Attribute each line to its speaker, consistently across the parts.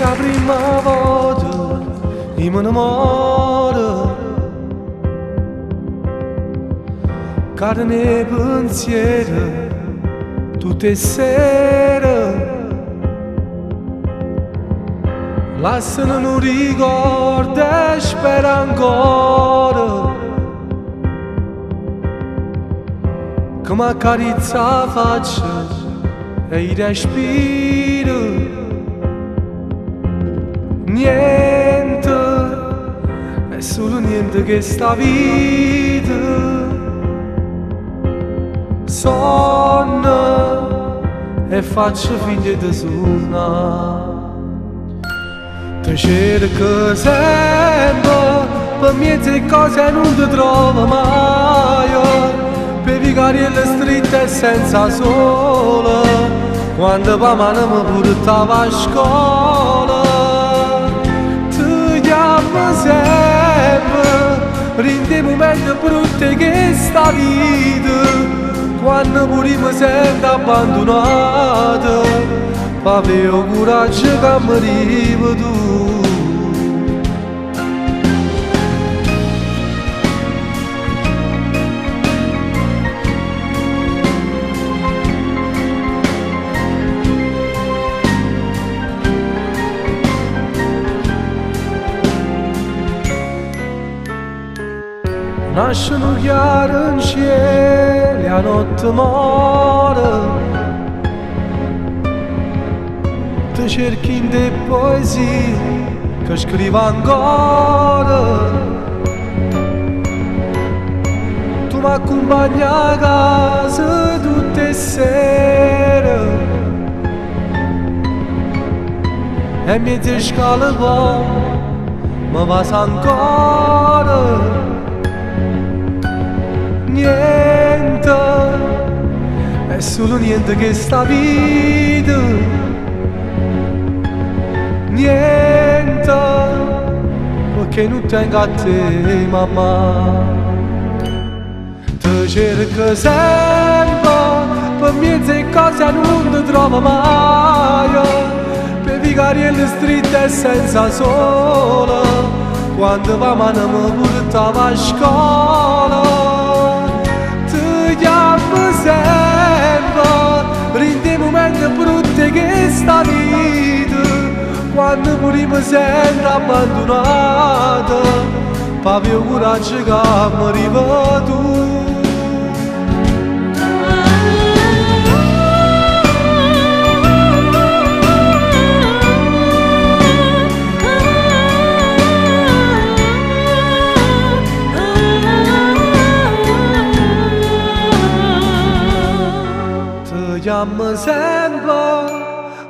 Speaker 1: la prima volta io mi innamoro, cade nei pensieri tutte sere, lasciano un ricordo e spera ancora che mi accarezza la faccia e i respiro. Niente, è solo niente che sta vita. Sonno e faccio finta di suonare. Ti cerco sempre, per mezze cose non ti trovo mai. Per vicarielle strette e senza sole, quando pa mano mi portava a scuola. Ti chiamo sempre, rinde momenti brutti che sta vita, quando pure mi sento abbandonato, ma avevo coraggio che mi arrivi tu. Nascono chiaro in cielo e a notte muore, ti cerchi in te poesie che scrivo ancora. Tu mi accompagni a casa tutte le sere e mentre scala mi va ancora. Niente, è solo niente che sta vita. Niente, perché non tengo a te, mamma. Ti cerco sempre, per mezze cose non ti trovo mai. Per vicarielle strette e senza sole, quando va mano mi portava a scuola. Rinde momenti brutti che sta vita, quando pure mi sento abbandonato, pa avevo coraggio che mi arriva tu. Chiamo sempre,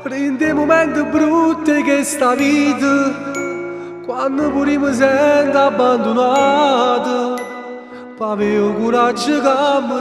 Speaker 1: rende momenti brutti che sta vita, quando pure mi sento abbandonato, pa avevo coraggio che mi